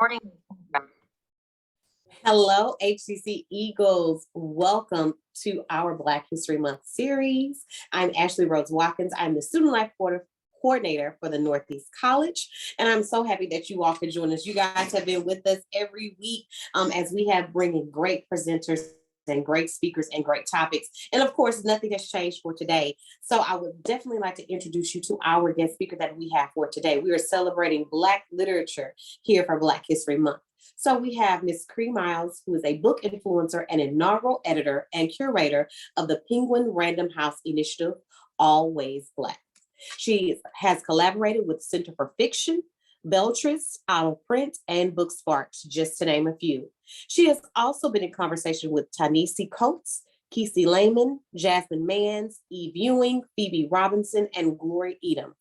Morning. Hello, HCC Eagles. Welcome to our Black History Month series. I'm Ashley Rose Watkins. I'm the Student Life Coordinator for the Northeast College, and I'm so happy that you all could join us. You guys have been with us every week as we have bringing great presenters and great speakers and great topics. And of course, nothing has changed for today. So I would definitely like to introduce you to our guest speaker that we have for today. We are celebrating Black literature here for Black History Month. So we have Ms. Cree Myles, who is a book influencer and inaugural editor and curator of the Penguin Random House Initiative, Always Black. She has collaborated with Center for Fiction, Beltris, Out of Print, and Book Sparks, just to name a few. She has also been in conversation with Ta-Nehisi Coates, Kesey Lehman, Jasmine Mans, Eve Ewing, Phoebe Robinson, and Glory Edom.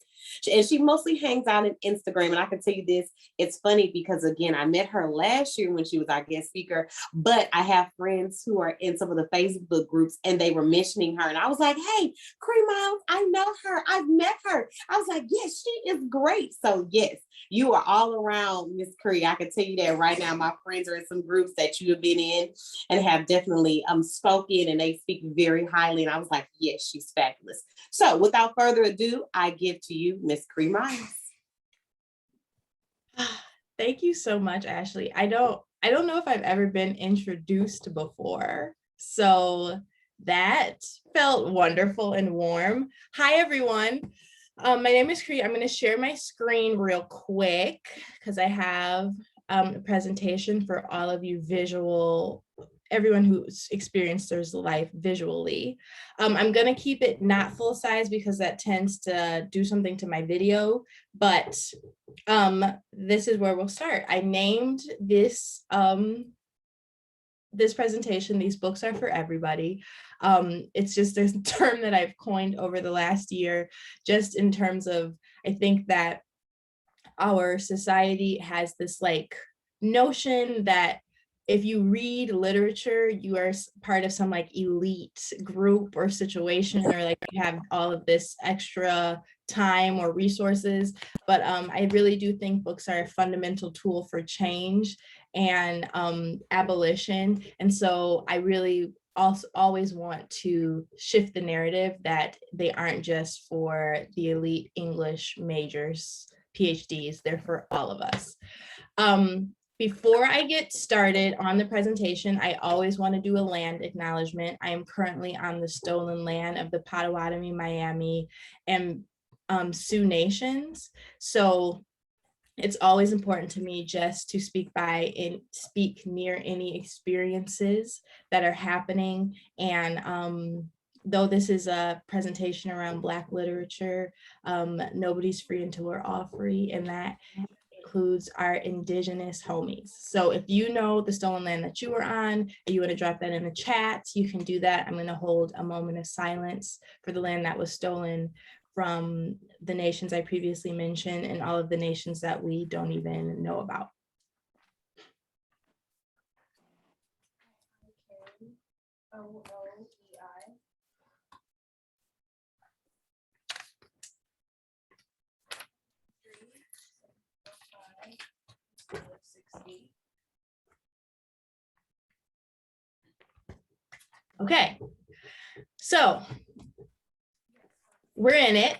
And she mostly hangs out on Instagram. And I can tell you this, it's funny because, again, I met her last year when she was our guest speaker, but I have friends who are in some of the Facebook groups and they were mentioning her. And I was like, hey, Cree Myles, I know her. I've met her. I was like, yes, she is great. So yes, you are all around Miss Cree. I can tell you that right now. My friends are in some groups that you have been in and have definitely spoken, and they speak very highly. And I was like, yes, she's fabulous. So without further ado, I give to you Miss Cree Myles. Thank you so much, Ashley. I don't know if I've ever been introduced before, so that felt wonderful and warm. Hi, everyone. My name is Cree. I'm going to share my screen real quick because I have a presentation for all of you everyone who's experienced their life visually. I'm going to keep it not full size because that tends to do something to my video, but this is where we'll start. I named this presentation, These Books Are for Everybody. It's just a term that I've coined over the last year, just in terms of, I think that our society has this like notion that if you read literature, you are part of some like elite group or situation, or like you have all of this extra time or resources. But I really do think books are a fundamental tool for change and abolition. And so I really also always want to shift the narrative that they aren't just for the elite English majors, PhDs, they're for all of us. Before I get started on the presentation, I always want to do a land acknowledgement. I am currently on the stolen land of the Potawatomi, Miami, and Sioux Nations. So it's always important to me just to speak near any experiences that are happening. And though this is a presentation around Black literature, nobody's free until we're all free, and that includes our Indigenous homies. So if you know the stolen land that you were on, and you want to drop that in the chat, you can do that. I'm going to hold a moment of silence for the land that was stolen from the nations I previously mentioned and all of the nations that we don't even know about. Okay, so we're in it.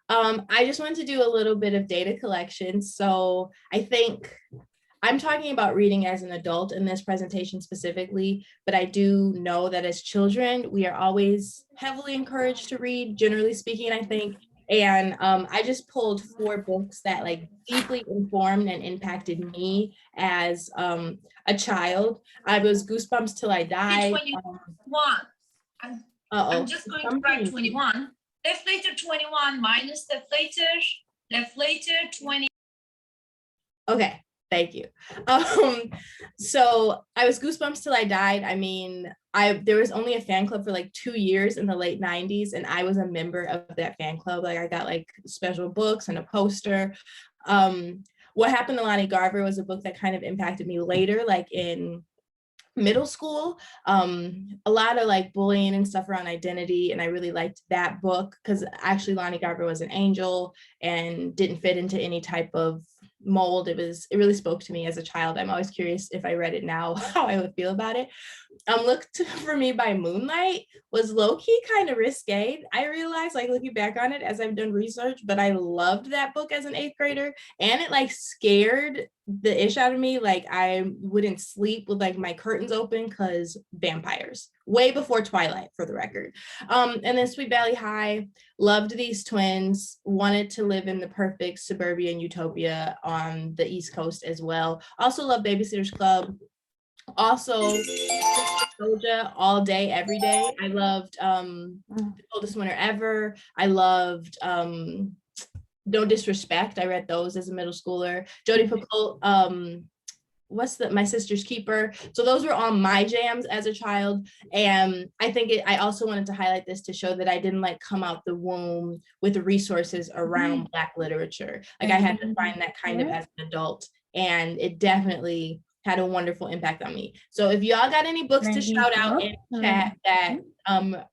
I just wanted to do a little bit of data collection. So I think I'm talking about reading as an adult in this presentation specifically, but I do know that as children, we are always heavily encouraged to read, generally speaking, I think. And I just pulled 4 books that like deeply informed and impacted me as a child. I was Goosebumps Till I Die. 21. I'm just going to write 21. Deflator 21 minus deflator 20. Okay, thank you. So I was Goosebumps Till I Died. I mean, there was only a fan club for like 2 years in the late 90s, and I was a member of that fan club. Like I got like special books and a poster. What Happened to Lonnie Garver was a book that kind of impacted me later, like in middle school, a lot of like bullying and stuff around identity, and I really liked that book because actually Lonnie Garver was an angel and didn't fit into any type of mold. It really spoke to me as a child. I'm always curious if I read it now, how I would feel about it. Look for Me by Moonlight was low-key kind of risque. I realized, like, looking back on it as I've done research, but I loved that book as an 8th grader, and it like scared the ish out of me. Like, I wouldn't sleep with like my curtains open because vampires, way before Twilight, for the record. And then Sweet Valley High, loved these twins, wanted to live in the perfect suburban utopia on the East Coast as well. Also love Babysitter's Club. Also Soldier all day, every day. I loved The Coldest Winter Ever. I loved Don't Disrespect. I read those as a middle schooler. Jodi Picoult, My Sister's Keeper. So those were all my jams as a child. And I think I also wanted to highlight this to show that I didn't like come out the womb with the resources around Black literature. Like, I had to find that kind of as an adult, and it definitely had a wonderful impact on me. So if y'all got any books to shout out in chat that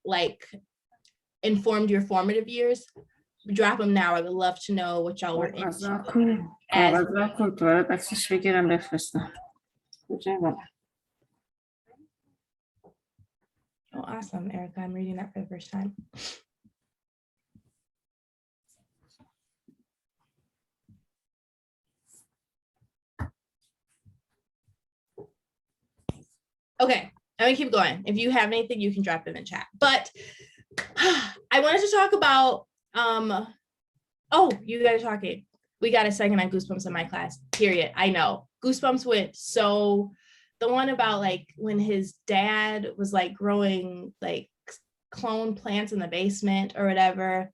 like informed your formative years, drop them now. I would love to know what y'all were into. Tak si بگیرم بفرستم. Oh, awesome, Erica. I'm reading that for the first time. Okay, I'm gonna keep going. If you have anything, you can drop them in chat. But I wanted to talk about, oh, you guys are talking. We got a second on Goosebumps in my class, period. I know. Goosebumps went so, the one about like when his dad was like growing like clone plants in the basement or whatever.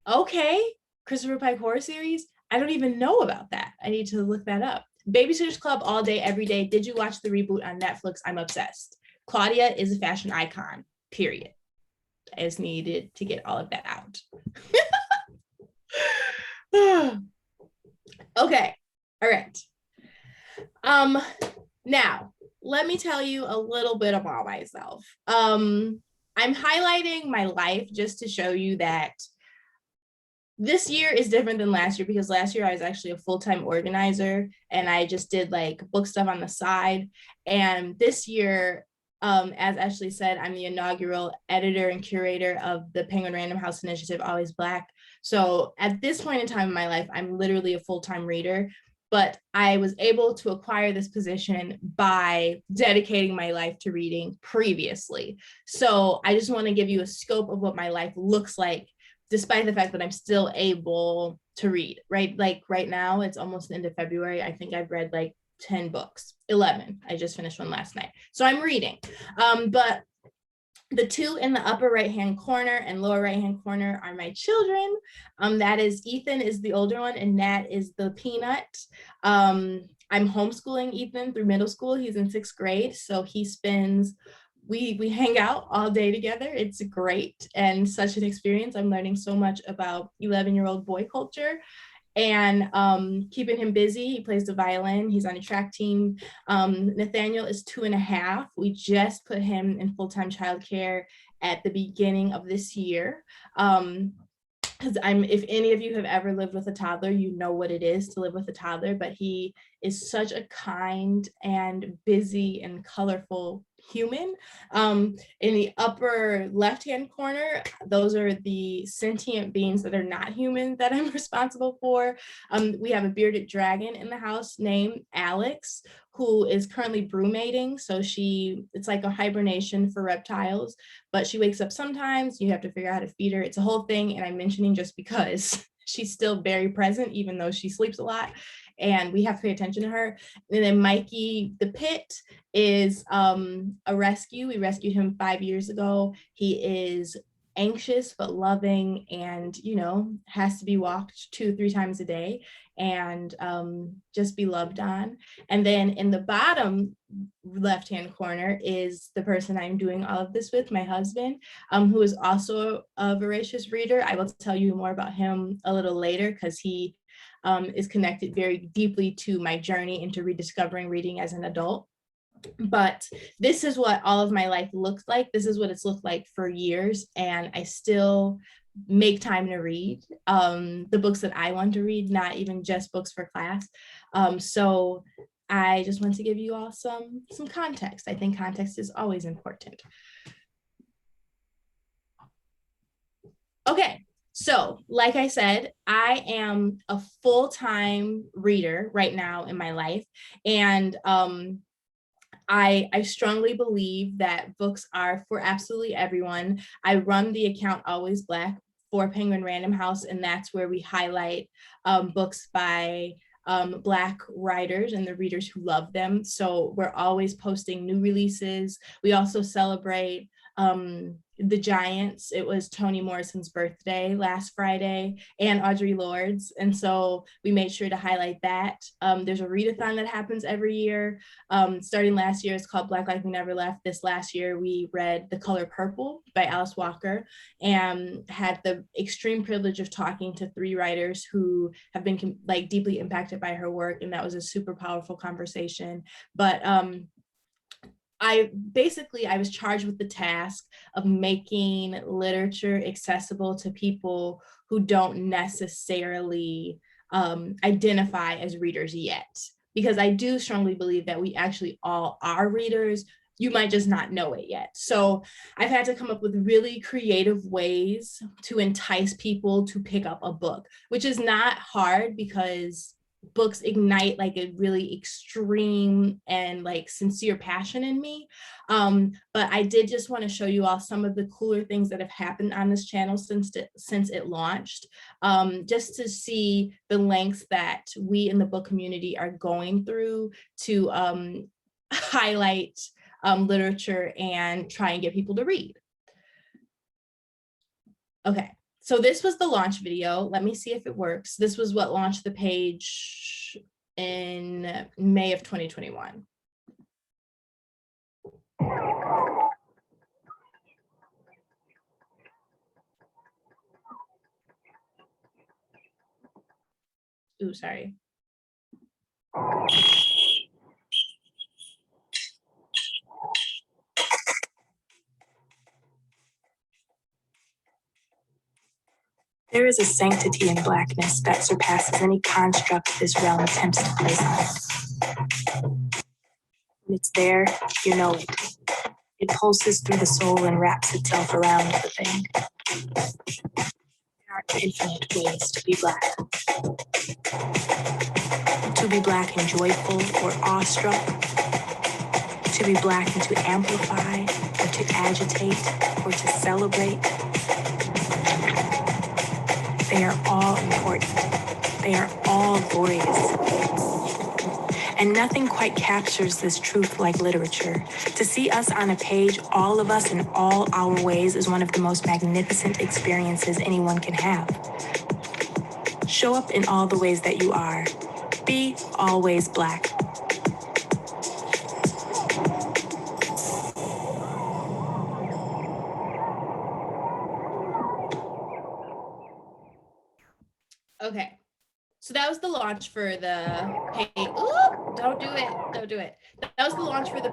Okay, Christopher Pike horror series. I don't even know about that. I need to look that up. Babysitter's Club all day, every day. Did you watch the reboot on Netflix? I'm obsessed. Claudia is a fashion icon, period. I just needed to get all of that out. Okay, all right. Now, let me tell you a little bit about myself. I'm highlighting my life just to show you that this year is different than last year, because last year I was actually a full-time organizer and I just did like book stuff on the side. And this year, as Ashley said, I'm the inaugural editor and curator of the Penguin Random House Initiative, Always Black. So at this point in time in my life, I'm literally a full-time reader, but I was able to acquire this position by dedicating my life to reading previously. So I just want to give you a scope of what my life looks like, despite the fact that I'm still able to read, right? Like right now, it's almost the end of February. I think I've read like 10 books, 11. I just finished one last night. So I'm reading. But the two in the upper right-hand corner and lower right-hand corner are my children. That is Ethan is the older one and Nat is the peanut. I'm homeschooling Ethan through middle school. He's in 6th grade. So he spends we hang out all day together. It's great and such an experience. I'm learning so much about 11-year-old boy culture and keeping him busy. He plays the violin. He's on a track team. Nathaniel is 2.5. We just put him in full-time childcare at the beginning of this year. Because if any of you have ever lived with a toddler, you know what it is to live with a toddler, but he is such a kind and busy and colorful human. In the upper left-hand corner, those are the sentient beings that are not human that I'm responsible for. We have a bearded dragon in the house named Alex, who is currently brumating. So it's like a hibernation for reptiles, but she wakes up sometimes. You have to figure out how to feed her. It's a whole thing. And I'm mentioning just because she's still very present, even though she sleeps a lot. And we have to pay attention to her. And then Mikey the Pit is a rescue. We rescued him 5 years ago. He is anxious but loving and, has to be walked 2-3 times a day and just be loved on. And then in the bottom left-hand corner is the person I'm doing all of this with, my husband, who is also a voracious reader. I will tell you more about him a little later because he is connected very deeply to my journey into rediscovering reading as an adult. But this is what all of my life looks like. This is what it's looked like for years. And I still make time to read the books that I want to read, not even just books for class. So I just want to give you all some context. I think context is always important. Okay, so like I said, I am a full-time reader right now in my life, and I strongly believe that books are for absolutely everyone. I run the account Always Black for Penguin Random House, and that's where we highlight books by Black writers and the readers who love them. So we're always posting new releases. We also celebrate the Giants. It was Toni Morrison's birthday last Friday, and Audre Lorde's, and so we made sure to highlight that. There's a readathon that happens every year. Starting last year, it's called Blacklight We Never Left. This last year, we read The Color Purple by Alice Walker, and had the extreme privilege of talking to 3 writers who have been like deeply impacted by her work, and that was a super powerful conversation. But I was charged with the task of making literature accessible to people who don't necessarily identify as readers yet, because I do strongly believe that we actually all are readers. You might just not know it yet. So I've had to come up with really creative ways to entice people to pick up a book, which is not hard because books ignite like a really extreme and like sincere passion in me. But I did just want to show you all some of the cooler things that have happened on this channel since it launched, just to see the lengths that we in the book community are going through to highlight literature and try and get people to read. Okay. So this was the launch video. Let me see if it works. This was what launched the page in May of 2021. Ooh, sorry. There is a sanctity in Blackness that surpasses any construct this realm attempts to place on it. When it's there, you know it. It pulses through the soul and wraps itself around the thing. There are infinite ways to be Black. To be Black and joyful or awestruck. To be Black and to amplify or to agitate or to celebrate. They are all important. They are all glorious. And nothing quite captures this truth like literature. To see us on a page, all of us in all our ways, is one of the most magnificent experiences anyone can have. Show up in all the ways that you are. Be always Black. Okay, so that was the launch for the page. Ooh, don't do it. Don't do it. That was the launch for the.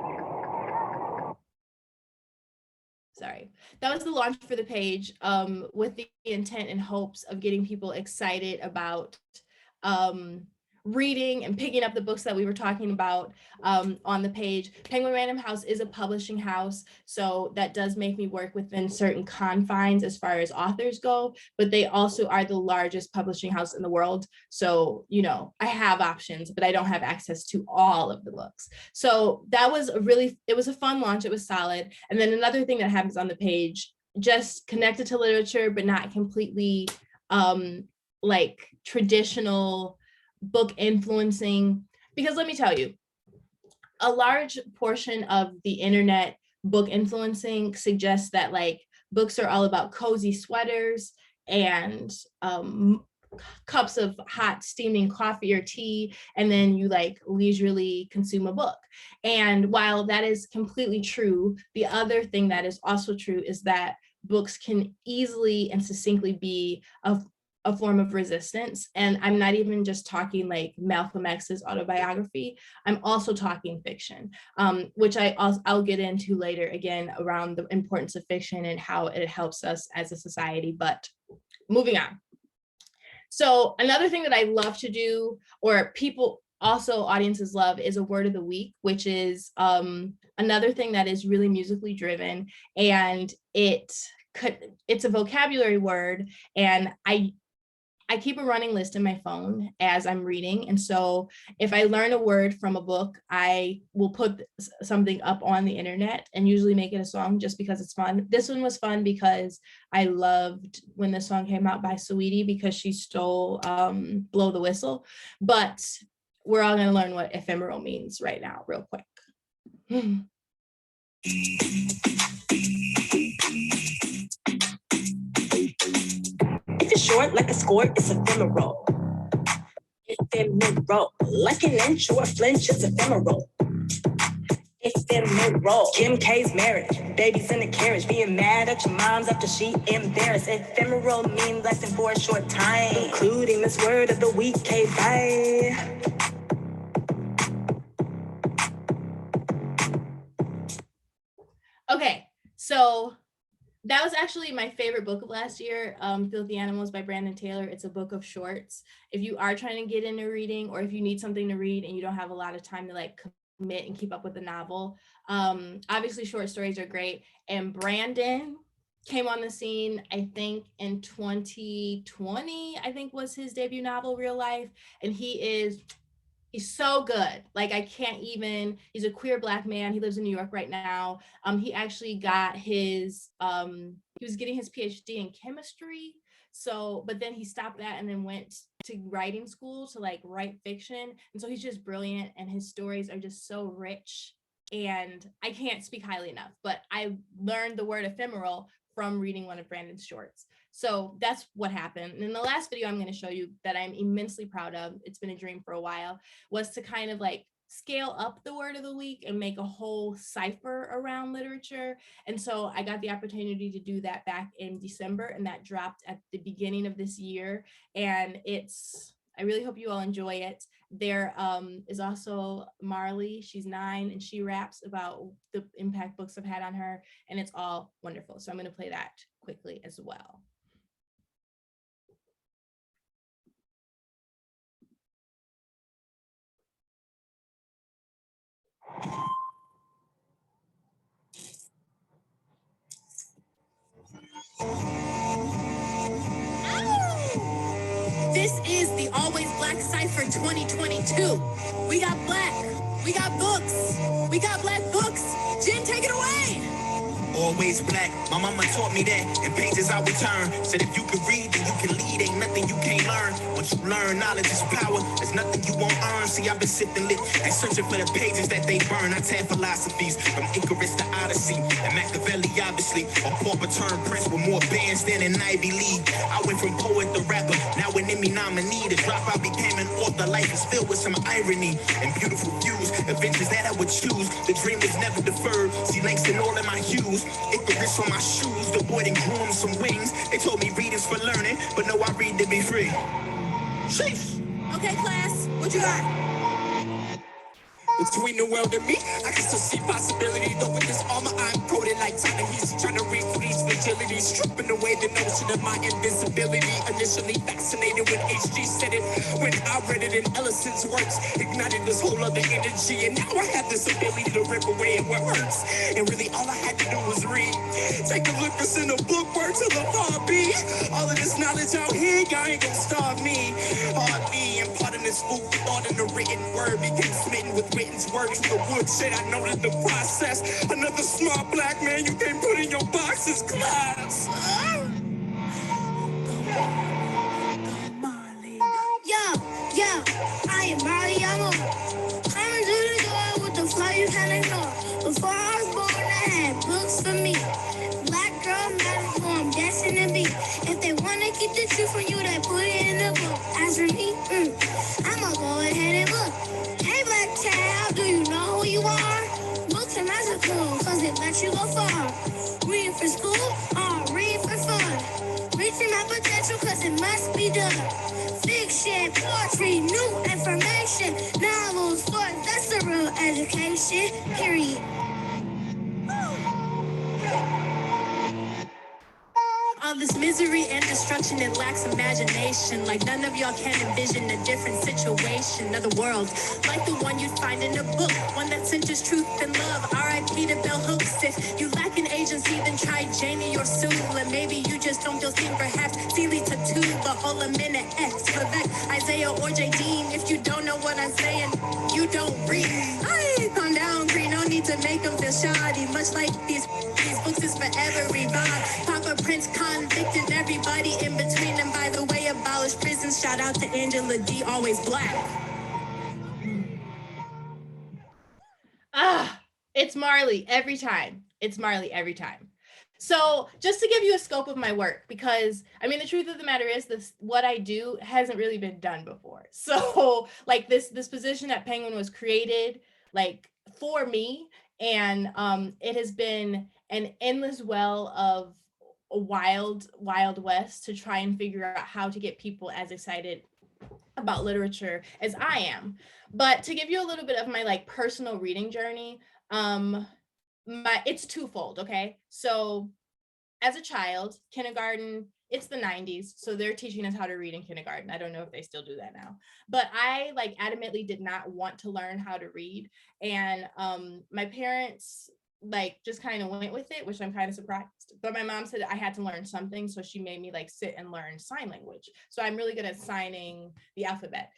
Sorry. That was the launch for the page with the intent and hopes of getting people excited about reading and picking up the books that we were talking about on the page. Penguin Random House is a publishing house, so that does make me work within certain confines as far as authors go, but they also are the largest publishing house in the world. So, you know, I have options, but I don't have access to all of the books. So that was it was a fun launch. It was solid. And then another thing that happens on the page, just connected to literature, but not completely like traditional book influencing, because let me tell you, a large portion of the internet book influencing suggests that like books are all about cozy sweaters and cups of hot steaming coffee or tea, and then you like leisurely consume a book. And while that is completely true, the other thing that is also true is that books can easily and succinctly be a form of resistance. And I'm not even just talking like Malcolm X's autobiography. I'm also talking fiction, which I'll get into later again around the importance of fiction and how it helps us as a society. But moving on. So another thing that I love to do, or people also audiences love, is a word of the week, which is another thing that is really musically driven, and it's a vocabulary word, and I keep a running list in my phone as I'm reading. And so if I learn a word from a book, I will put something up on the internet and usually make it a song just because it's fun. This one was fun because I loved when the song came out by Saweetie because she stole Blow the Whistle. But we're all going to learn what ephemeral means right now, real quick. If it's short like a skirt, it's ephemeral. Ephemeral. Like an inch or a flinch, it's ephemeral. Ephemeral. Kim K's marriage, babies in the carriage, being mad at your moms after she embarrassed. Ephemeral means lasting for a short time, including this word of the week, K-bye. Okay, so that was actually my favorite book of last year, Filthy Animals by Brandon Taylor. It's a book of shorts. If you are trying to get into reading, or if you need something to read and you don't have a lot of time to like commit and keep up with the novel, obviously short stories are great. And Brandon came on the scene, I think in 2020, I think was his debut novel, Real Life. And he's so good. Like he's a queer Black man. He lives in New York right now. He actually got his, he was getting his PhD in chemistry. So, but then he stopped that and then went to writing school to like write fiction. And so he's just brilliant, and his stories are just so rich. And I can't speak highly enough, but I learned the word ephemeral from reading one of Brandon's shorts. So that's what happened. And in the last video I'm going to show you that I'm immensely proud of, it's been a dream for a while, was to kind of like scale up the word of the week and make a whole cipher around literature. And so I got the opportunity to do that back in December, and that dropped at the beginning of this year. And I really hope you all enjoy it. There is also Marley, she's 9, and she raps about the impact books have had on her, and it's all wonderful. So I'm going to play that quickly as well. This is the Always Black Cipher 2022. We got black, we got books, we got black books. Jen, take it away. Always black, my mama taught me that, and pages I would turn. Said if you can read, then you can lead, ain't nothing you can't learn. Once you learn, knowledge is power, there's nothing you won't earn. See, I've been sifting lit and searching for the pages that they burn. I tap philosophies, from Icarus to Odyssey, and Machiavelli obviously. A pauper turned prince with more bands than an Ivy League. I went from poet to rapper, now an Emmy nominee. The drop I became an author, life is filled with some irony and beautiful views, adventures that I would choose. The dream was never deferred, see Langston all in my hues. Icarus on my shoes, the boy done grew him some wings. They told me read is for learning, but no, I read to be free. Sheesh. Okay, class, what you got? Between the world and me, I can still see possibility. Though with this armor, I'm coded like He's trying to read these fragilities, stripping away the notion of my invincibility. Initially fascinated when HG said it, when I read it in Ellison's works, ignited this whole other energy. And now I have this ability to rip away at what hurts. And really all I had to do was read. Take a look what's in the book, word to the far be. All of this knowledge out here, y'all ain't gonna starve me. Hard me, and part of this food thought in the written word became smitten with words from the woodshed. I know that the process. Another smart Black man you can't put in your boxes, class. Yo, I am Marley. I'm coming to the door with the fly you can't ignore. Before I was born, I had books for me. Black girl, matter who I'm destined to be. If they wanna keep the truth from you, they put it in the book. As for me, I'ma go ahead and look. Hey, Black child, do you know who you are? Books are magical, cause it lets you go far. Reading for school, or reading for fun. Reaching my potential, cause it might must be done. Fiction, poetry, new information, novels, sports, that's the real education, period. All this misery and destruction, it lacks imagination. Like none of y'all can envision a different situation, another world, like the one you'd find in a book, one that centers truth and love. R.I.P. to Bell Hooks. If you lack an agency, then try Janie or Sue. And maybe you just don't feel seen, perhaps Seeley Tattoo, but hold a minute, X, Quebec, Isaiah or J. Dean. If you don't know what I'm saying, you don't read. Hey, calm down, Cree, no need to make them feel shoddy. Much like these books is forever revived. Papa Prince convicted everybody in between, and by the way, abolished prisons. Shout out to Angela D, always black. It's Marley every time. It's Marley every time. So just to give you a scope of my work, because I mean, the truth of the matter is this, what I do hasn't really been done before. So like this position at Penguin was created like for me, and it has been an endless well of a wild west to try and figure out how to get people as excited about literature as I am. But to give you a little bit of my like personal reading journey, it's twofold, okay? So as a child, kindergarten, it's the 90s, so they're teaching us how to read in kindergarten. I don't know if they still do that now, but I like adamantly did not want to learn how to read, and my parents like just kind of went with it, which I'm kind of surprised. But my mom said I had to learn something, so she made me like sit and learn sign language. So I'm really good at signing the alphabet.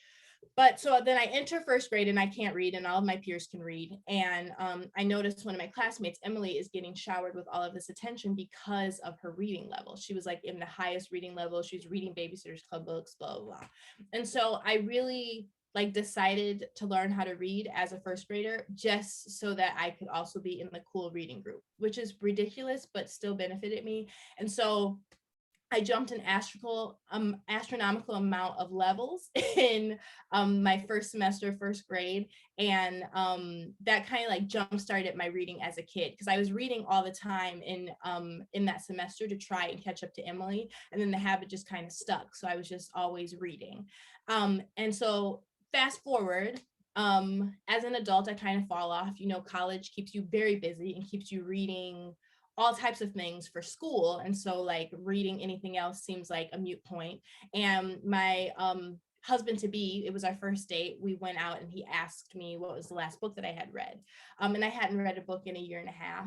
But so then I enter first grade and I can't read, and all of my peers can read. And I noticed one of my classmates, Emily, is getting showered with all of this attention because of her reading level. She was like in the highest reading level. She's reading Babysitter's Club books, blah, blah, blah. And so I really like decided to learn how to read as a first grader, just so that I could also be in the cool reading group, which is ridiculous, but still benefited me. And so I jumped an astronomical amount of levels in my first semester, first grade. And that kind of like jump started my reading as a kid, because I was reading all the time in that semester to try and catch up to Emily. And then the habit just kind of stuck. So I was just always reading. And so fast forward, as an adult, I kind of fall off. You know, college keeps you very busy and keeps you reading all types of things for school. And so like reading anything else seems like a moot point. And my husband to be, it was our first date. We went out and he asked me what was the last book that I had read. And I hadn't read a book in a year and a half,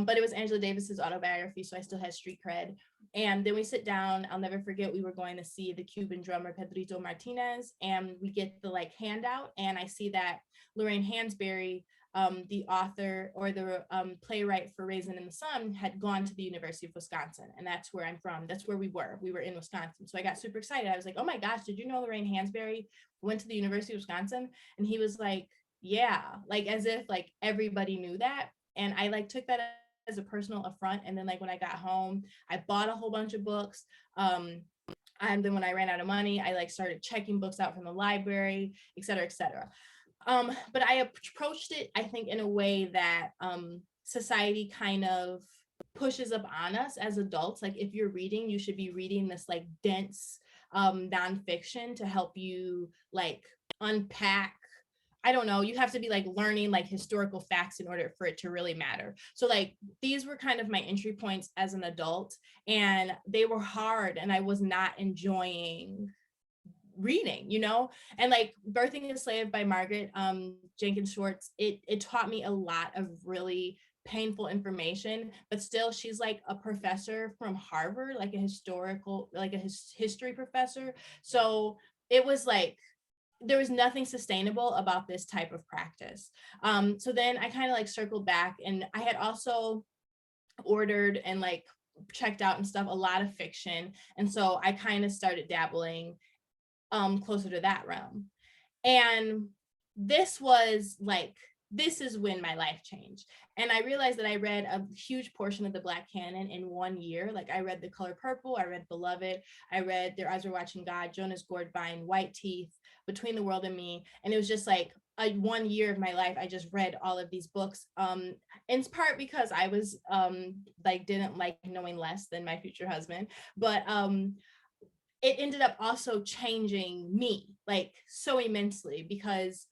but it was Angela Davis's autobiography. So I still had street cred. And then we sit down, I'll never forget, we were going to see the Cuban drummer Pedrito Martinez, and we get the like handout, and I see that Lorraine Hansberry, the author or the playwright for Raisin in the Sun, had gone to the University of Wisconsin. And that's where I'm from. That's where we were. We were in Wisconsin. So I got super excited. I was like, oh my gosh, did you know Lorraine Hansberry went to the University of Wisconsin? And he was like, yeah, like as if like everybody knew that. And I like took that as a personal affront. And then like when I got home, I bought a whole bunch of books. And then when I ran out of money, I like started checking books out from the library, et cetera, et cetera. But I approached it, I think, in a way that society kind of pushes up on us as adults. Like if you're reading, you should be reading this like dense nonfiction to help you like unpack. I don't know, you have to be like learning like historical facts in order for it to really matter. So like these were kind of my entry points as an adult, and they were hard, and I was not enjoying reading, you know. And like Birthing a Slave by Margaret Jenkins Schwartz, it taught me a lot of really painful information, but still she's like a professor from Harvard, like a history professor. So it was like there was nothing sustainable about this type of practice. So then I kind of like circled back, and I had also ordered and like checked out and stuff a lot of fiction, and so I kind of started dabbling closer to that realm. And this is when my life changed. And I realized that I read a huge portion of the Black canon in 1 year. Like I read The Color Purple, I read Beloved, I read Their Eyes Were Watching God, Jonas Gordvine, White Teeth, Between the World and Me. And it was just like 1 year of my life, I just read all of these books, in part because I was didn't like knowing less than my future husband, but it ended up also changing me like so immensely, because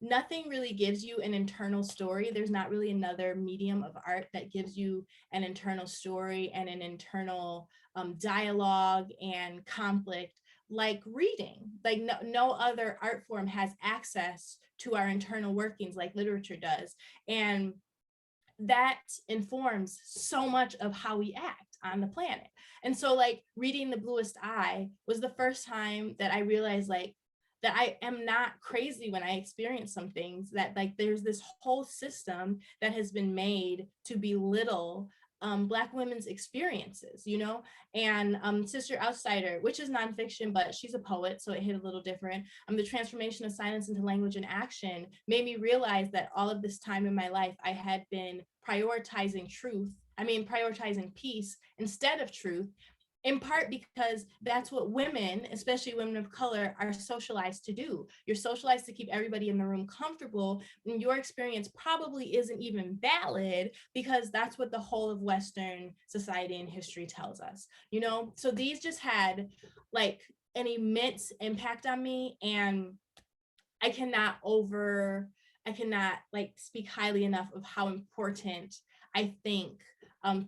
nothing really gives you an internal story. There's not really another medium of art that gives you an internal story and an internal dialogue and conflict like reading. Like no other art form has access to our internal workings like literature does. And that informs so much of how we act on the planet. And so like reading The Bluest Eye was the first time that I realized like that I am not crazy when I experience some things, that like there's this whole system that has been made to belittle Black women's experiences, you know. And Sister Outsider, which is nonfiction, but she's a poet, so it hit a little different. The transformation of silence into language and action made me realize that all of this time in my life, I had been prioritizing prioritizing peace instead of truth, in part because that's what women, especially women of color, are socialized to do. You're socialized to keep everybody in the room comfortable, and your experience probably isn't even valid because that's what the whole of Western society and history tells us, you know? So these just had like an immense impact on me, and I cannot like speak highly enough of how important I think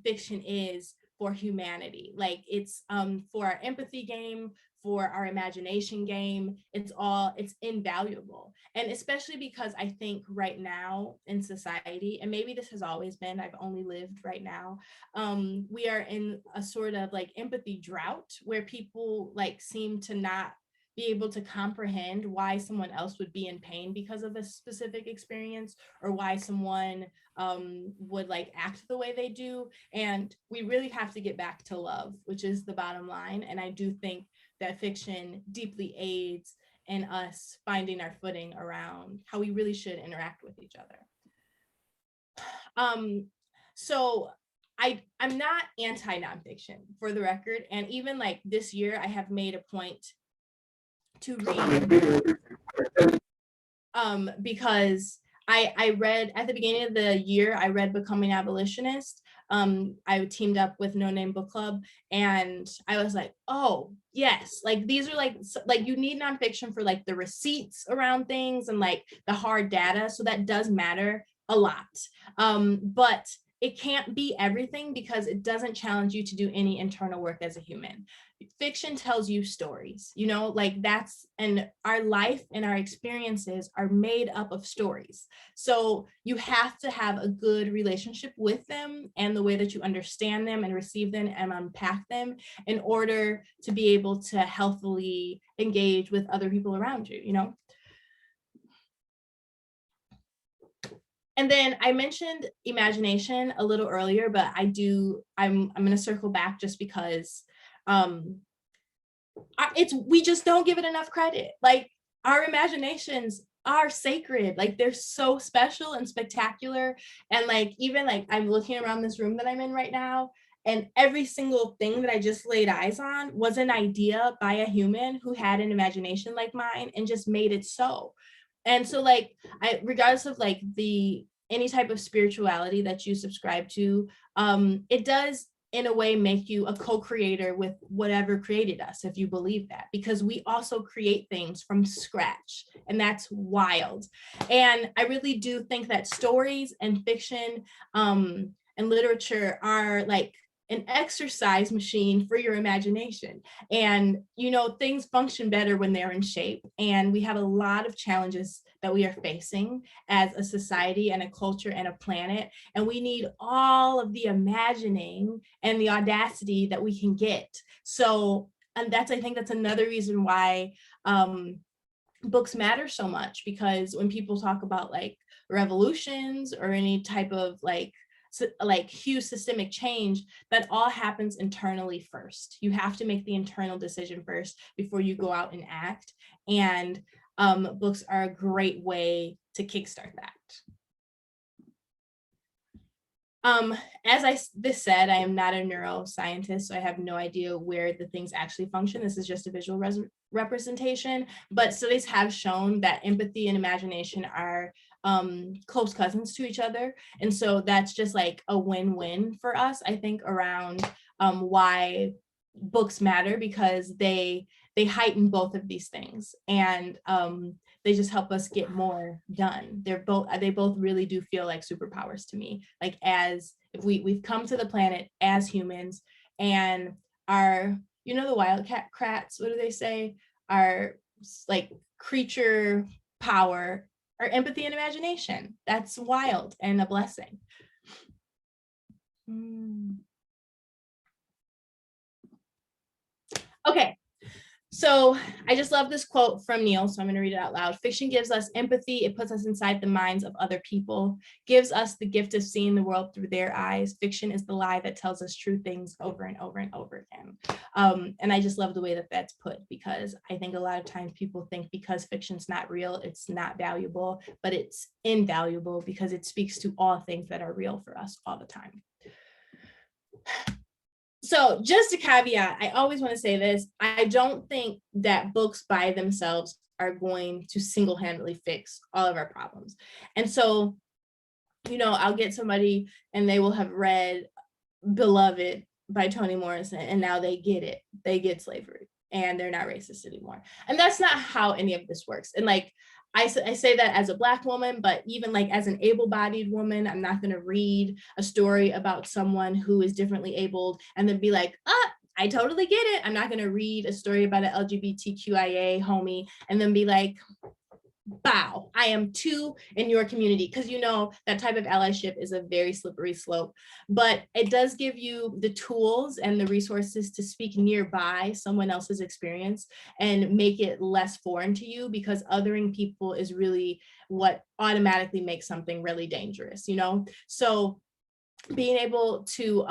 fiction is for humanity. Like it's for our empathy game, for our imagination game, it's invaluable. And especially because I think right now in society, and maybe this has always been, I've only lived right now, we are in a sort of like empathy drought where people like seem to not be able to comprehend why someone else would be in pain because of a specific experience, or why someone would like act the way they do. And we really have to get back to love, which is the bottom line. And I do think that fiction deeply aids in us finding our footing around how we really should interact with each other. So I'm not anti-nonfiction, for the record. And even like this year, I have made a point to read because I read at the beginning of the year, I read Becoming Abolitionist. I teamed up with No Name Book Club, and I was like, oh yes, like these are like you need nonfiction for like the receipts around things and like the hard data, so that does matter a lot, but it can't be everything because it doesn't challenge you to do any internal work as a human. Fiction tells you stories, you know, like and our life and our experiences are made up of stories. So you have to have a good relationship with them and the way that you understand them and receive them and unpack them in order to be able to healthily engage with other people around you, you know? And then I mentioned imagination a little earlier, but I'm going to circle back just because we just don't give it enough credit. Like our imaginations are sacred. Like they're so special and spectacular. And like, even like I'm looking around this room that I'm in right now, and every single thing that I just laid eyes on was an idea by a human who had an imagination like mine and just made it so. And so like, regardless of like any type of spirituality that you subscribe to, it does in a way make you a co-creator with whatever created us, if you believe that, because we also create things from scratch, and that's wild. And I really do think that stories and fiction and literature are like an exercise machine for your imagination. And, you know, things function better when they're in shape. And we have a lot of challenges that we are facing as a society and a culture and a planet. And we need all of the imagining and the audacity that we can get. So, and I think that's another reason why books matter so much, because when people talk about like revolutions or any type of like huge systemic change, that all happens internally first. You have to make the internal decision first before you go out and act. And books are a great way to kickstart that. As this said, I am not a neuroscientist, so I have no idea where the things actually function. This is just a visual representation, but studies have shown that empathy and imagination are close cousins to each other. And so that's just like a win-win for us, I think, around why books matter because they heighten both of these things, and they just help us get more done. They both really do feel like superpowers to me. Like, as if we've come to the planet as humans, and our, you know, the wildcat crats, what do they say? Our like creature power, our empathy and imagination. That's wild and a blessing. Okay, so I just love this quote from Neil, so I'm going to read it out loud. Fiction gives us empathy. It puts us inside the minds of other people, gives us the gift of seeing the world through their eyes. Fiction is the lie that tells us true things over and over and over again. And I just love the way that that's put, because I think a lot of times people think because fiction's not real, it's not valuable, but it's invaluable because it speaks to all things that are real for us all the time. So just a caveat, I always want to say this, I don't think that books by themselves are going to single-handedly fix all of our problems. And so, you know, I'll get somebody and they will have read Beloved by Toni Morrison, and now they get it. They get slavery and they're not racist anymore. And that's not how any of this works. And like, I say that as a Black woman, but even like as an able-bodied woman, I'm not going to read a story about someone who is differently abled and then be like, I totally get it. I'm not going to read a story about an LGBTQIA homie and then be like, bow, I am too in your community, because you know that type of allyship is a very slippery slope, but it does give you the tools and the resources to speak nearby someone else's experience and make it less foreign to you, because othering people is really what automatically makes something really dangerous, you know? So being able to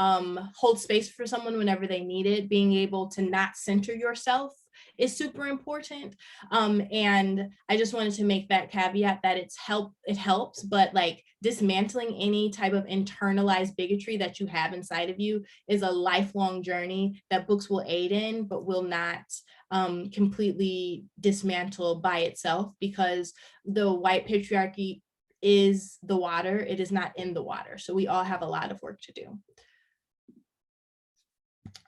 hold space for someone whenever they need it, being able to not center yourself is super important. And I just wanted to make that caveat that it helps, but like dismantling any type of internalized bigotry that you have inside of you is a lifelong journey that books will aid in, but will not completely dismantle by itself, because the white patriarchy is the water, it is not in the water. So we all have a lot of work to do.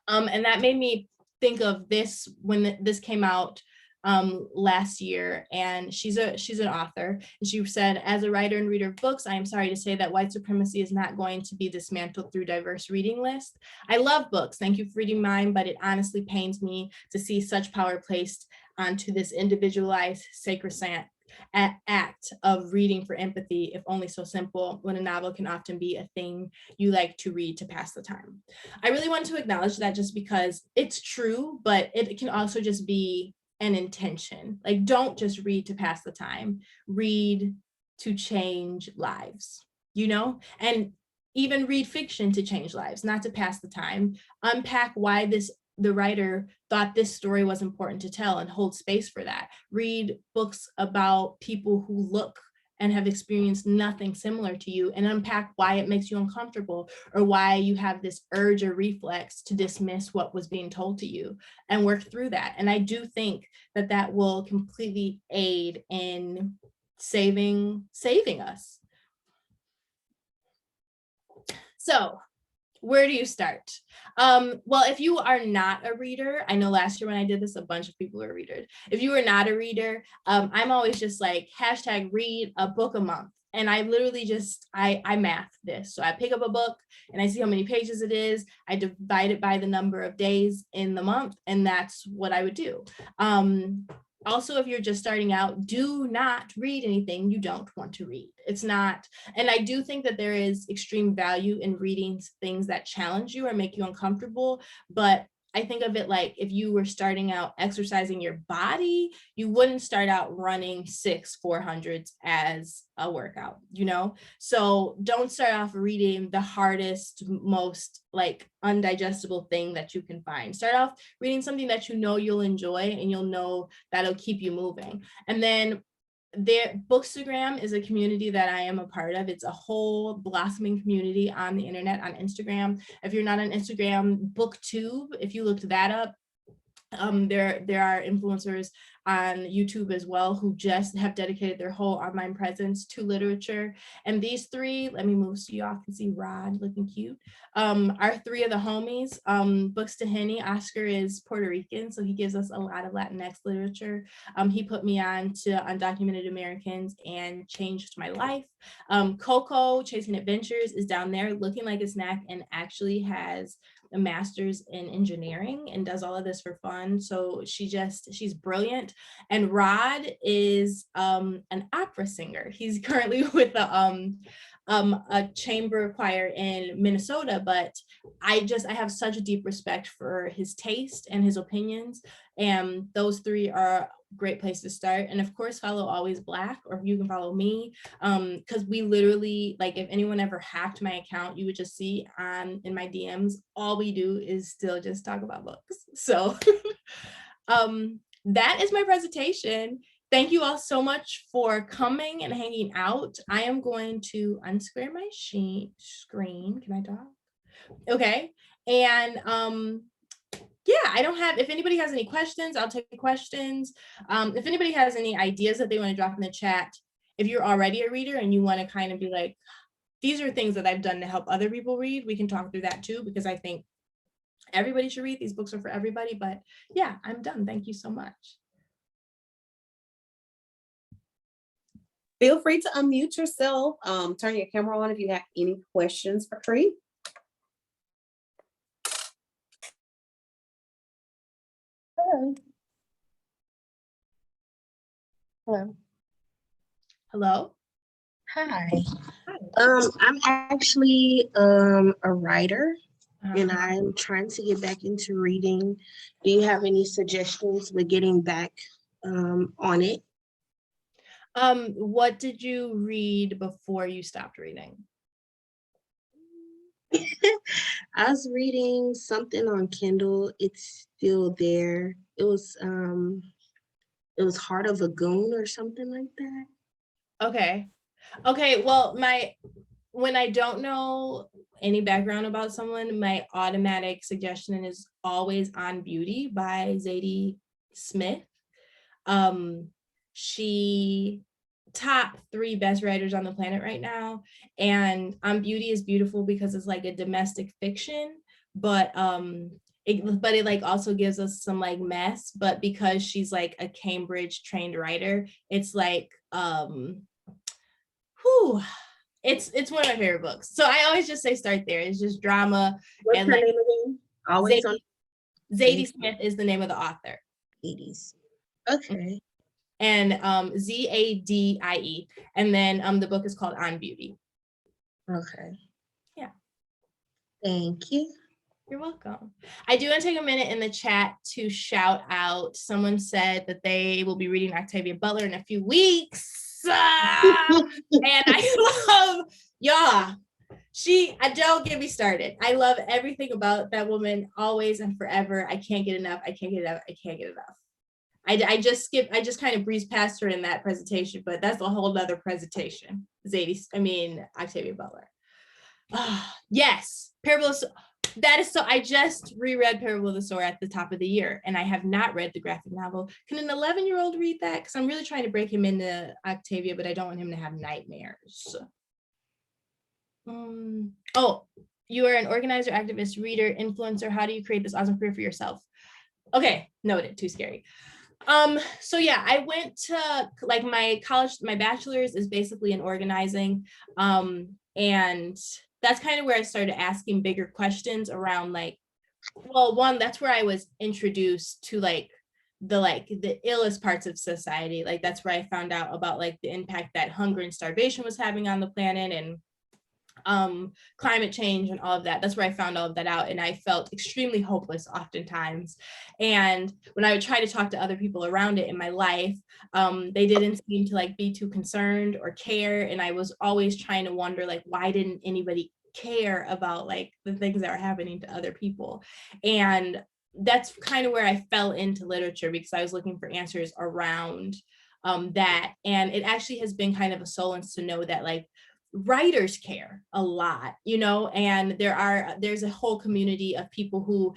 And that made me think of this when this came out last year, and she's an author, and she said, as a writer and reader of books, I am sorry to say that white supremacy is not going to be dismantled through diverse reading lists. I love books, thank you for reading mine, but it honestly pains me to see such power placed onto this individualized sacrosanct act of reading for empathy, if only so simple, when a novel can often be a thing you like to read to pass the time. I really want to acknowledge that, just because it's true, but it can also just be an intention. Like, don't just read to pass the time, read to change lives, you know? And even read fiction to change lives, not to pass the time. Unpack why the writer thought this story was important to tell and hold space for that. Read books about people who look and have experienced nothing similar to you, and unpack why it makes you uncomfortable, or why you have this urge or reflex to dismiss what was being told to you, and work through that. And I do think that that will completely aid in saving us. So, where do you start? Well, if you are not a reader, I know last year when I did this, a bunch of people were readers. If you are not a reader, I'm always just like, #read a book a month. And I literally just, I math this. So I pick up a book and I see how many pages it is. I divide it by the number of days in the month, and that's what I would do. Also, if you're just starting out, do not read anything you don't want to read. It's not, and I do think that there is extreme value in reading things that challenge you or make you uncomfortable, but I think of it like if you were starting out exercising your body, you wouldn't start out running 6 400s as a workout, you know? So don't start off reading the hardest, most like undigestible thing that you can find. Start off reading something that you know you'll enjoy and you'll know that'll keep you moving. And then Bookstagram is a community that I am a part of. It's a whole blossoming community on the internet, on Instagram. If you're not on Instagram, BookTube, if you looked that up, There are influencers on YouTube as well who just have dedicated their whole online presence to literature. And these three, let me move so y'all can see Rod looking cute, are three of the homies. Books to Henny, Oscar is Puerto Rican, so he gives us a lot of Latinx literature. He put me on to Undocumented Americans and changed my life. Coco, Chasing Adventures, is down there looking like a snack and actually has a master's in engineering and does all of this for fun. So she's brilliant. And Rod is an opera singer. He's currently with a chamber choir in Minnesota, but I have such a deep respect for his taste and his opinions. And those three are a great place to start. And of course, follow Always Black, or you can follow me, because we literally, like, if anyone ever hacked my account, you would just see in my DMs, all we do is still just talk about books. So that is my presentation. Thank you all so much for coming and hanging out. I am going to unsquare my screen. Can I talk? Okay. And yeah, I don't have, if anybody has any questions, I'll take questions. If anybody has any ideas that they want to drop in the chat, if you're already a reader and you want to kind of be like, these are things that I've done to help other people read, we can talk through that too, because I think everybody should read. These books are for everybody. But yeah, I'm done. Thank you so much. Feel free to unmute yourself. Turn your camera on if you have any questions for Cree. Hello. Hello. Hello. Hi. I'm actually a writer, and I'm trying to get back into reading. Do you have any suggestions with getting back on it? What did you read before you stopped reading? I was reading something on Kindle. It's still there. It was Heart of a Goon or something like that. Okay, well, when I don't know any background about someone, my automatic suggestion is always On Beauty by Zadie Smith. She top 3 best writers on the planet right now, and On Beauty is beautiful because it's like a domestic fiction, but it like also gives us some like mess, but because she's like a Cambridge trained writer, it's like it's one of my favorite books. So I always just say start there. It's just drama. What's and her like, name again? Always on Zadie Smith is the name of the author. 80s. Okay. And Zadie, and then the book is called On Beauty. Okay. Yeah. Thank you. You're welcome. I do want to take a minute in the chat to shout out. Someone said that they will be reading Octavia Butler in a few weeks. And I love, don't get me started. I love everything about that woman, always and forever. I can't get enough. I can't get enough. I just kind of breezed past her in that presentation, but that's a whole nother presentation. Octavia Butler. Yes, Parable of, that is so, I just reread Parable of the Sword at the top of the year, and I have not read the graphic novel. Can an 11-year-old read that? Because I'm really trying to break him into Octavia, but I don't want him to have nightmares. Oh, you are an organizer, activist, reader, influencer. How do you create this awesome career for yourself? Okay, noted, too scary. So yeah, I went to like my bachelor's is basically in organizing. And that's kind of where I started asking bigger questions around like, well, one, that's where I was introduced to like the illest parts of society. Like that's where I found out about like the impact that hunger and starvation was having on the planet, and climate change and all of that. That's where I found all of that out, and I felt extremely hopeless oftentimes. And when I would try to talk to other people around it in my life, they didn't seem to like be too concerned or care, and I was always trying to wonder like, why didn't anybody care about like the things that were happening to other people? And that's kind of where I fell into literature, because I was looking for answers around that. And it actually has been kind of a solace to know that like writers care a lot, and there's a whole community of people who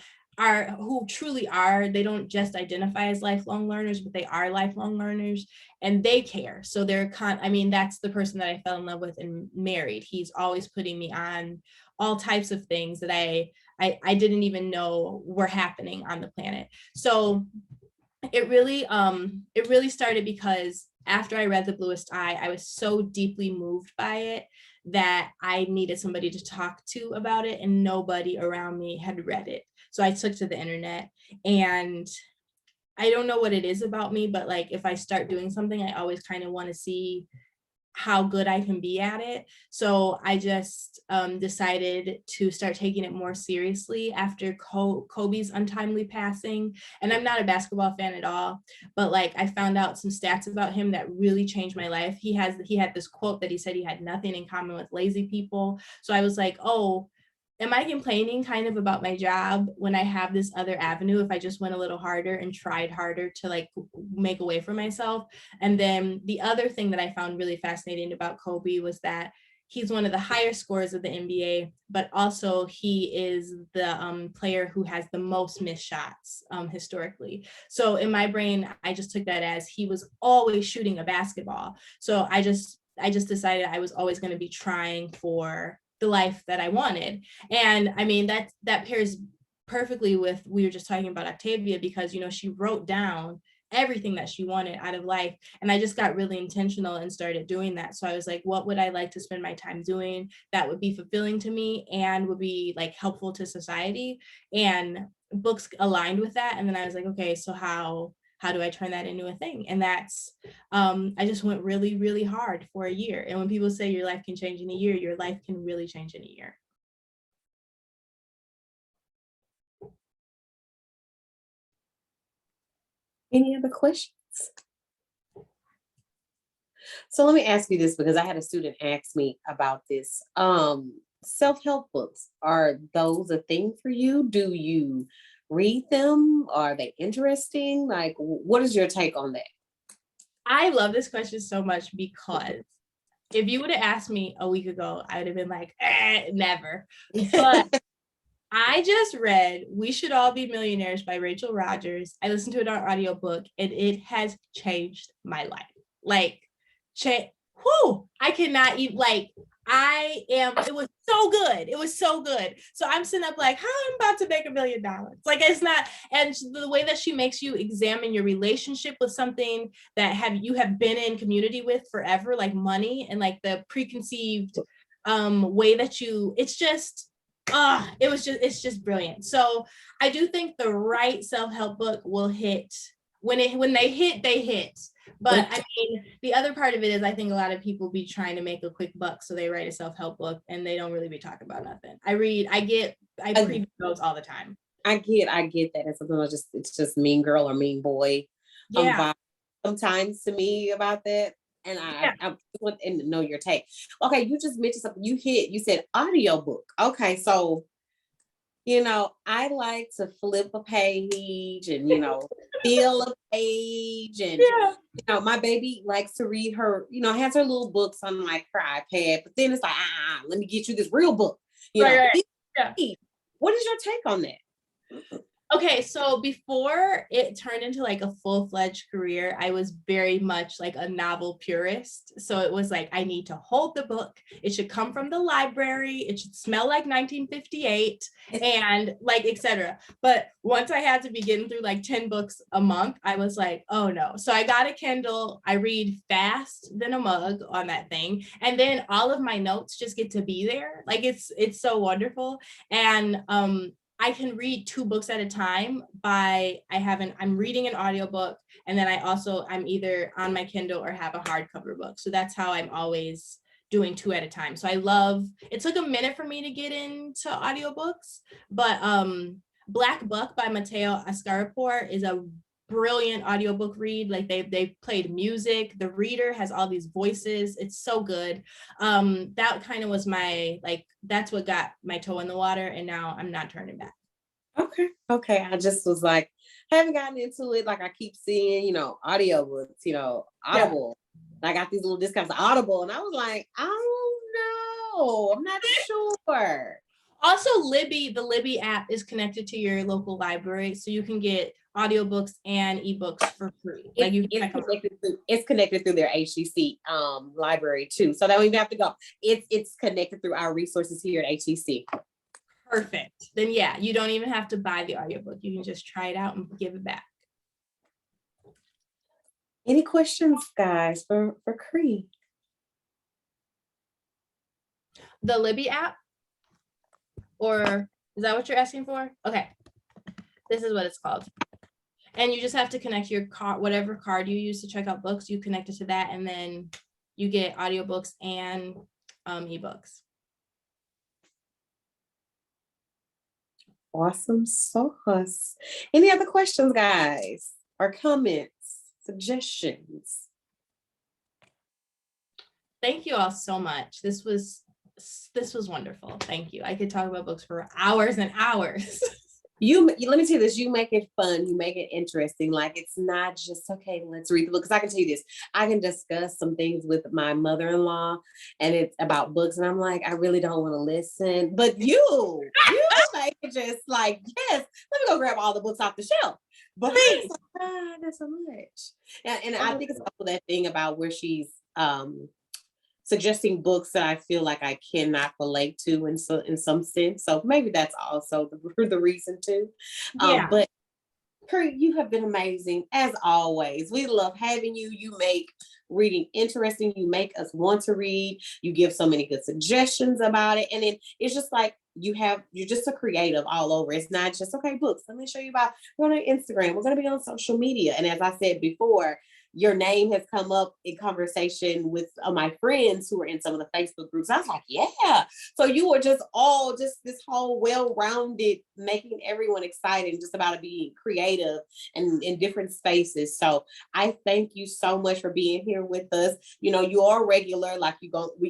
who truly are, they don't just identify as lifelong learners, but they are lifelong learners and they care. So that's the person that I fell in love with and married. He's always putting me on all types of things that I didn't even know were happening on the planet. So it really started because after I read The Bluest Eye, I was so deeply moved by it that I needed somebody to talk to about it, and nobody around me had read it. So I took to the internet, and I don't know what it is about me, but like if I start doing something, I always kind of want to see how good I can be at it. So I just decided to start taking it more seriously after Kobe's untimely passing. And I'm not a basketball fan at all, but like I found out some stats about him that really changed my life. He had this quote that he said he had nothing in common with lazy people. So I was like, oh, am I complaining kind of about my job when I have this other avenue if I just went a little harder and tried harder to like make a way for myself? And then the other thing that I found really fascinating about Kobe was that he's one of the higher scorers of the NBA, but also he is the player who has the most missed shots historically. So in my brain, I just took that as he was always shooting a basketball. So I just decided I was always going to be trying for the life that I wanted. And I mean, that pairs perfectly with, we were just talking about Octavia, because, you know, she wrote down everything that she wanted out of life. And I just got really intentional and started doing that. So I was like, what would I like to spend my time doing that would be fulfilling to me and would be like helpful to society? And books aligned with that. And then I was like, okay, so how do I turn that into a thing? And that's, I just went really, really hard for a year. And when people say your life can change in a year, your life can really change in a year. Any other questions? So let me ask you this, because I had a student ask me about this. Self-help books, are those a thing for you? Do you read them? Are they interesting? Like, what is your take on that? I love this question so much because if you would have asked me a week ago, I would have been like, never. But I just read We Should All Be Millionaires by Rachel Rodgers. I listened to it on audiobook and it has changed my life. Like, I cannot even, like, it was so good. It was so good. So I'm sitting up like, how I'm about to make $1 million. Like, it's not, and the way that she makes you examine your relationship with something that you have been in community with forever, like money, and like the preconceived way that it's just brilliant. So I do think the right self-help book will hit when they hit. But I mean, the other part of it is I think a lot of people be trying to make a quick buck, so they write a self-help book and they don't really be talking about nothing. I preview those all the time. I get that. It's just Mean Girl or Mean Boy. Yeah. Sometimes to me about that. And I want to know your take. Okay, you just mentioned something. You said audiobook. Okay, so you know, I like to flip a page and, you know, feel a page. And, you know, my baby likes to read her, you know, has her little books on like her iPad, but then it's like, let me get you this real book. You know, what is your take on that? Okay, so before it turned into like a full-fledged career, I was very much like a novel purist. So it was like, I need to hold the book. It should come from the library. It should smell like 1958 and like, etc. But once I had to be getting through like 10 books a month, I was like, oh no. So I got a Kindle. I read fast than a mug on that thing. And then all of my notes just get to be there. Like it's so wonderful. And I can read 2 books at a time I'm reading an audiobook, and then I'm either on my Kindle or have a hardcover book. So that's how I'm always doing 2 at a time. So it took a minute for me to get into audiobooks, but Black Buck by Mateo Ascarapor is a brilliant audiobook read. Like they played music, the reader has all these voices, it's so good. That kind of was that's what got my toe in the water, and now I'm not turning back. Okay, I just was like, I haven't gotten into it. Like I keep seeing, you know, audiobooks, you know, Audible. I got these little discounts, Audible, and I was like, I don't know, I'm not sure. Also, Libby, the Libby app is connected to your local library, so you can get audiobooks and ebooks for free. Like you can check them out. It's connected through their HTC library too. So that we don't have to go. It's connected through our resources here at HTC. Perfect. Then yeah, you don't even have to buy the audiobook. You can just try it out and give it back. Any questions, guys, for Cree? The Libby app? Or is that what you're asking for? Okay. This is what it's called. And you just have to connect your card, whatever card you use to check out books, you connect it to that, and then you get audiobooks and ebooks. Awesome sauce. Any other questions, guys, or comments, suggestions? Thank you all so much. This was wonderful. Thank you. I could talk about books for hours and hours. You let me tell you this, you make it fun, you make it interesting. Like, it's not just, okay, let's read the book. Because I can tell you this, I can discuss some things with my mother-in-law and it's about books. And I'm like, I really don't want to listen. But you make it just like, yes, let me go grab all the books off the shelf. But it's like, not so much. And I think it's also that thing about where she's suggesting books that I feel like I cannot relate to in some sense. So maybe that's also the reason too. Yeah. But Cree, you have been amazing as always. We love having you. You make reading interesting. You make us want to read. You give so many good suggestions about it. And then it's just like you're just a creative all over. It's not just, okay, books. Let me show you about, we're on Instagram. We're going to be on social media. And as I said before, your name has come up in conversation with my friends who are in some of the Facebook groups. I was like, yeah. So you were just this whole well-rounded, making everyone excited just about being creative and in different spaces. So I thank you so much for being here with us. You know, you are regular, like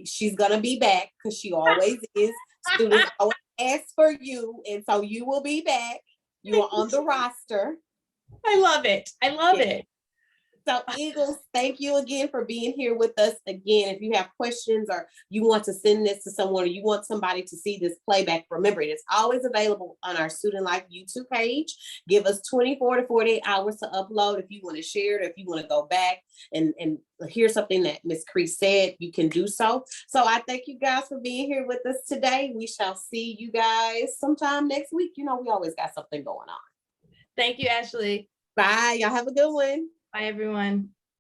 she's gonna be back because she always is. Students always ask for you, and so you will be back. You are on the roster. I love it. I love it. So Eagles, thank you again for being here with us again. If you have questions or you want to send this to someone or you want somebody to see this playback, remember it is always available on our Student Life YouTube page. Give us 24 to 48 hours to upload. If you want to share it, if you want to go back and hear something that Miss Cree said, you can do so. So I thank you guys for being here with us today. We shall see you guys sometime next week. You know, we always got something going on. Thank you, Ashley. Bye. Y'all have a good one. Bye, everyone.